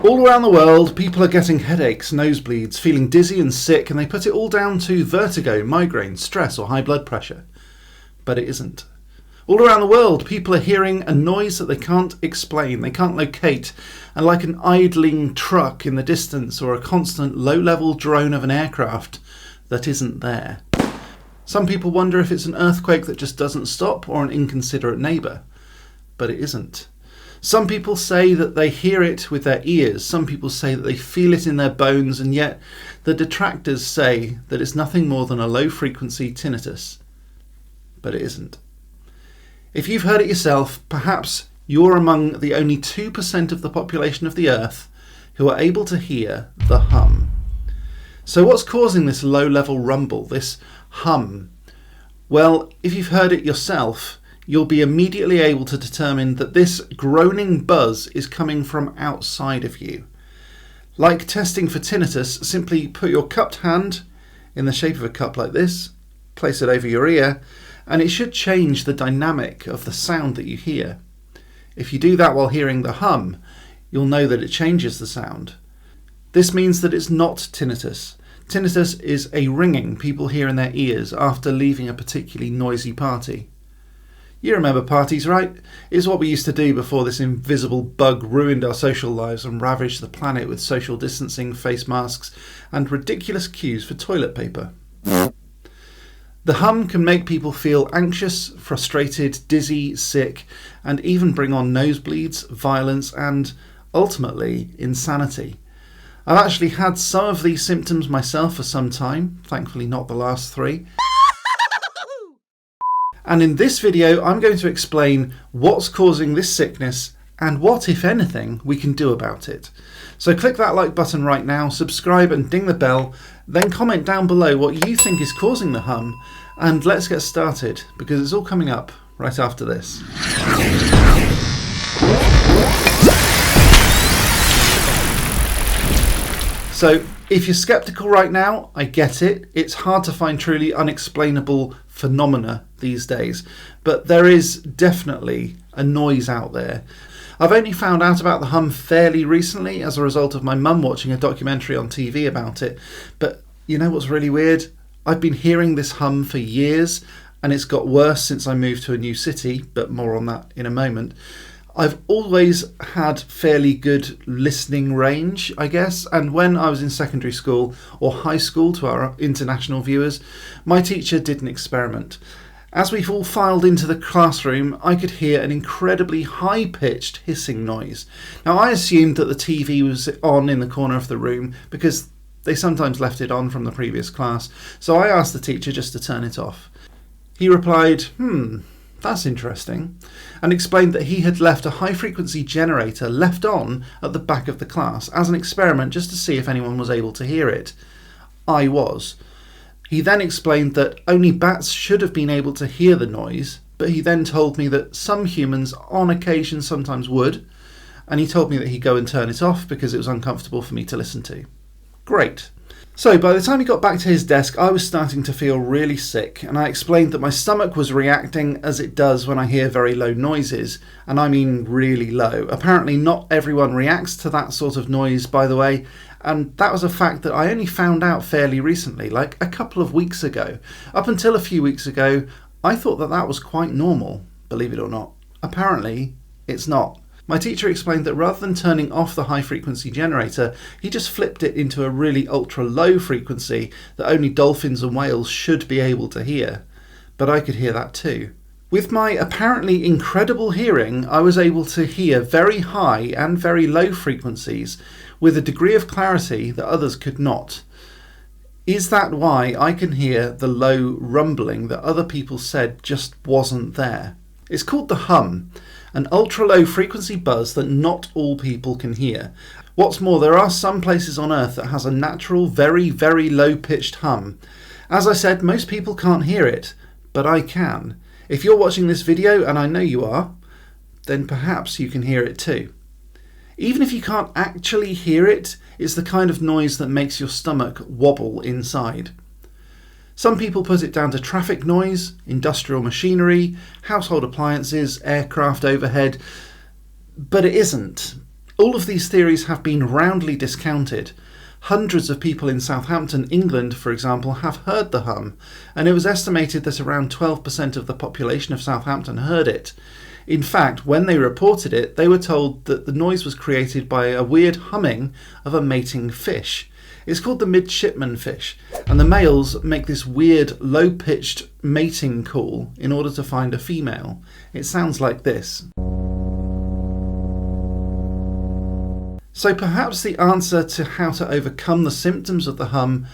All around the world, people are getting headaches, nosebleeds, feeling dizzy and sick, and they put it all down to vertigo, migraine, stress, or high blood pressure. But it isn't. All around the world, people are hearing a noise that they can't explain, they can't locate, and like an idling truck in the distance or a constant low-level drone of an aircraft that isn't there. Some people wonder if it's an earthquake that just doesn't stop or an inconsiderate neighbour. But it isn't. Some people say that they hear it with their ears, some people say that they feel it in their bones, and yet the detractors say that it's nothing more than a low-frequency tinnitus. But it isn't. If you've heard it yourself, perhaps you're among the only 2% of the population of the Earth who are able to hear the hum. So what's causing this low-level rumble, this hum? Well, if you've heard it yourself, you'll be immediately able to determine that this groaning buzz is coming from outside of you. Like testing for tinnitus, simply put your cupped hand in the shape of a cup like this, place it over your ear, and it should change the dynamic of the sound that you hear. If you do that while hearing the hum, you'll know that it changes the sound. This means that it's not tinnitus. Tinnitus is a ringing people hear in their ears after leaving a particularly noisy party. You remember parties, right? It's what we used to do before this invisible bug ruined our social lives and ravaged the planet with social distancing, face masks, and ridiculous queues for toilet paper. The hum can make people feel anxious, frustrated, dizzy, sick, and even bring on nosebleeds, violence, and, ultimately, insanity. I've actually had some of these symptoms myself for some time, thankfully not the last 3. And in this video, I'm going to explain what's causing this sickness and what, if anything, we can do about it. So click that like button right now, subscribe and ding the bell, then comment down below what you think is causing the hum, and let's get started, because it's all coming up right after this. So, if you're skeptical right now, I get it. It's hard to find truly unexplainable phenomena these days, but there is definitely a noise out there. I've only found out about the hum fairly recently as a result of my mum watching a documentary on TV about it, but you know what's really weird? I've been hearing this hum for years, and it's got worse since I moved to a new city, but more on that in a moment. I've always had fairly good listening range, I guess, and when I was in secondary school or high school, to our international viewers, my teacher did an experiment. As we all filed into the classroom, I could hear an incredibly high-pitched hissing noise. Now, I assumed that the TV was on in the corner of the room because they sometimes left it on from the previous class, so I asked the teacher just to turn it off. He replied, that's interesting, and explained that he had left a high-frequency generator left on at the back of the class as an experiment just to see if anyone was able to hear it. I was. He then explained that only bats should have been able to hear the noise, but he then told me that some humans on occasion sometimes would, and he told me that he'd go and turn it off because it was uncomfortable for me to listen to. Great. So by the time he got back to his desk, I was starting to feel really sick, and I explained that my stomach was reacting as it does when I hear very low noises, and I mean really low. Apparently not everyone reacts to that sort of noise, by the way, and that was a fact that I only found out fairly recently, like a couple of weeks ago. Up until a few weeks ago, I thought that that was quite normal, believe it or not. Apparently, it's not. My teacher explained that rather than turning off the high-frequency generator, he just flipped it into a really ultra-low frequency that only dolphins and whales should be able to hear. But I could hear that too. With my apparently incredible hearing, I was able to hear very high and very low frequencies with a degree of clarity that others could not. Is that why I can hear the low rumbling that other people said just wasn't there? It's called the hum, an ultra-low frequency buzz that not all people can hear. What's more, there are some places on Earth that has a natural, very, very low-pitched hum. As I said, most people can't hear it, but I can. If you're watching this video, and I know you are, then perhaps you can hear it too. Even if you can't actually hear it, it's the kind of noise that makes your stomach wobble inside. Some people put it down to traffic noise, industrial machinery, household appliances, aircraft overhead, but it isn't. All of these theories have been roundly discounted. Hundreds of people in Southampton, England, for example, have heard the hum, and it was estimated that around 12% of the population of Southampton heard it. In fact, when they reported it, they were told that the noise was created by a weird humming of a mating fish. It's called the midshipman fish, and the males make this weird, low-pitched mating call in order to find a female. It sounds like this. So perhaps the answer to how to overcome the symptoms of the hum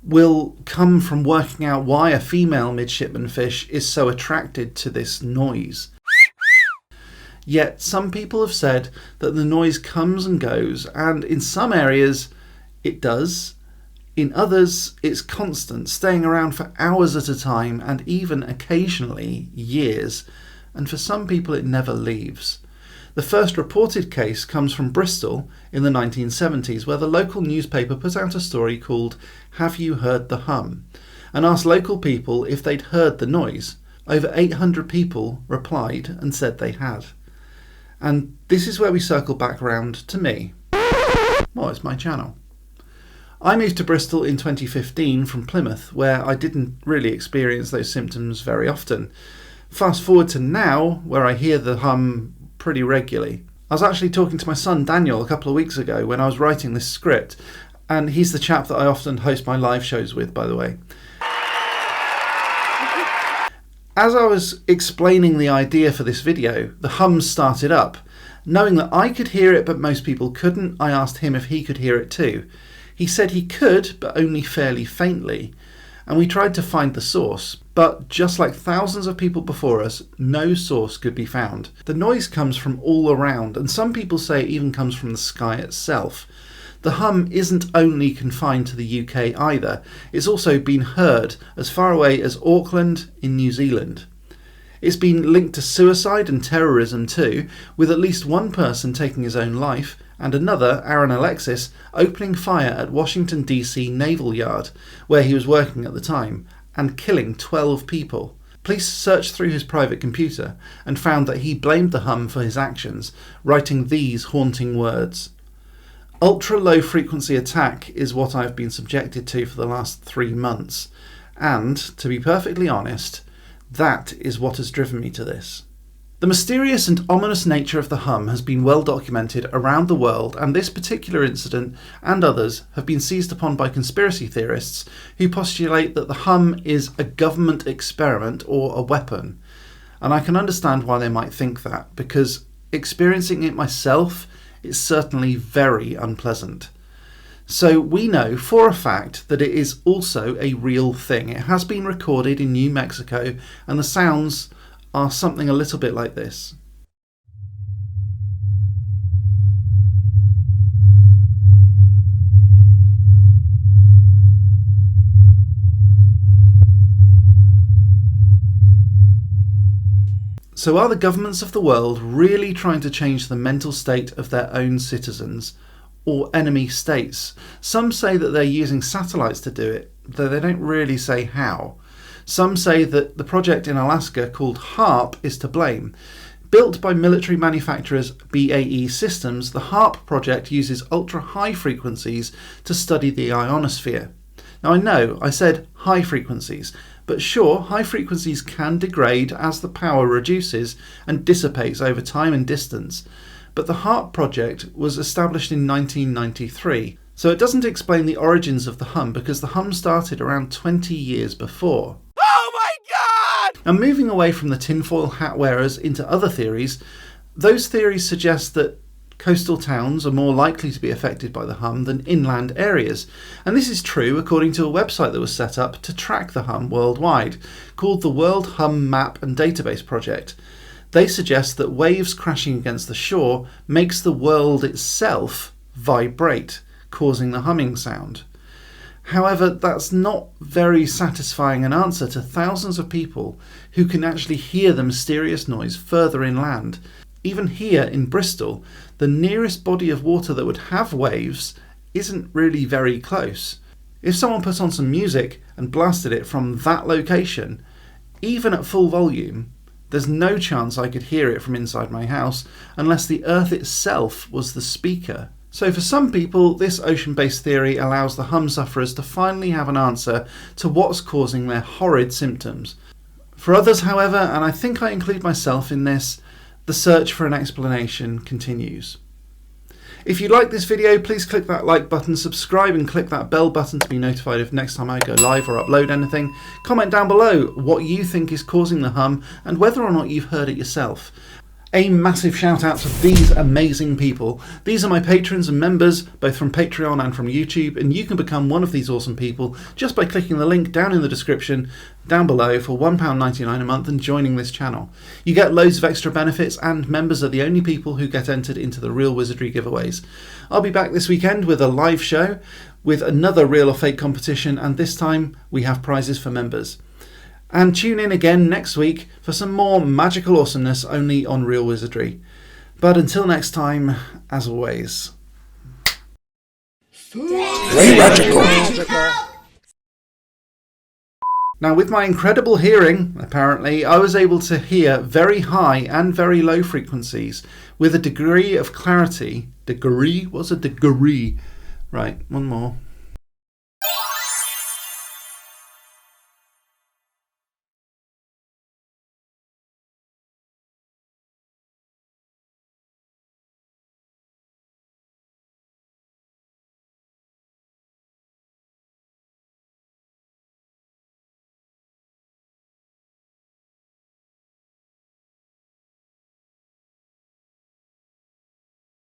will come from working out why a female midshipman fish is so attracted to this noise. Yet some people have said that the noise comes and goes, and in some areas it does. In others it's constant, staying around for hours at a time and even occasionally years, and for some people it never leaves. The first reported case comes from Bristol in the 1970s, where the local newspaper put out a story called "Have You Heard the Hum?" and asked local people if they'd heard the noise. Over 800 people replied and said they had. And this is where we circle back round to me. Well, it's my channel. I moved to Bristol in 2015 from Plymouth, where I didn't really experience those symptoms very often. Fast forward to now, where I hear the hum pretty regularly. I was actually talking to my son Daniel a couple of weeks ago when I was writing this script, and he's the chap that I often host my live shows with, by the way. As I was explaining the idea for this video, the hum started up. Knowing that I could hear it but most people couldn't, I asked him if he could hear it too. He said he could, but only fairly faintly. And we tried to find the source, but just like thousands of people before us, no source could be found. The noise comes from all around, and some people say it even comes from the sky itself. The hum isn't only confined to the UK either, it's also been heard as far away as Auckland in New Zealand. It's been linked to suicide and terrorism too, with at least one person taking his own life, and another, Aaron Alexis, opening fire at Washington DC Naval Yard, where he was working at the time, and killing 12 people. Police searched through his private computer and found that he blamed the hum for his actions, writing these haunting words. "Ultra-low frequency attack is what I've been subjected to for the last 3 months, and, to be perfectly honest, that is what has driven me to this." The mysterious and ominous nature of the hum has been well documented around the world, and this particular incident and others have been seized upon by conspiracy theorists who postulate that the hum is a government experiment or a weapon. And I can understand why they might think that, because experiencing it myself is certainly very unpleasant. So we know for a fact that it is also a real thing. It has been recorded in New Mexico, and the sounds are something a little bit like this. So are the governments of the world really trying to change the mental state of their own citizens, or enemy states? Some say that they're using satellites to do it, though they don't really say how. Some say that the project in Alaska called HAARP is to blame. Built by military manufacturers BAE Systems, the HAARP project uses ultra-high frequencies to study the ionosphere. Now I know I said high frequencies, but sure, high frequencies can degrade as the power reduces and dissipates over time and distance. But the HAARP project was established in 1993, so it doesn't explain the origins of the hum, because the hum started around 20 years before. Now, moving away from the tinfoil hat wearers into other theories, those theories suggest that coastal towns are more likely to be affected by the hum than inland areas. And this is true according to a website that was set up to track the hum worldwide, called the World Hum Map and Database Project. They suggest that waves crashing against the shore makes the world itself vibrate, causing the humming sound. However, that's not very satisfying an answer to thousands of people who can actually hear the mysterious noise further inland. Even here in Bristol, the nearest body of water that would have waves isn't really very close. If someone put on some music and blasted it from that location, even at full volume, There's no chance I could hear it from inside my house unless the Earth itself was the speaker. So for some people, this ocean-based theory allows the hum sufferers to finally have an answer to what's causing their horrid symptoms. For others, however, and I think I include myself in this, the search for an explanation continues. If you like this video, please click that like button, subscribe and click that bell button to be notified if next time I go live or upload anything. Comment down below what you think is causing the hum and whether or not you've heard it yourself. A massive shout out to these amazing people. These are my patrons and members, both from Patreon and from YouTube, and you can become one of these awesome people just by clicking the link down in the description down below for £1.99 a month and joining this channel. You get loads of extra benefits, and members are the only people who get entered into the Real Wizardry giveaways. I'll be back this weekend with a live show with another real or fake competition, and this time we have prizes for members. And tune in again next week for some more magical awesomeness only on Real Wizardry. But until next time, as always, Very magical. Now, with my incredible hearing, apparently, I was able to hear very high and very low frequencies with a degree of clarity. Degree? What's a degree? Right, one more.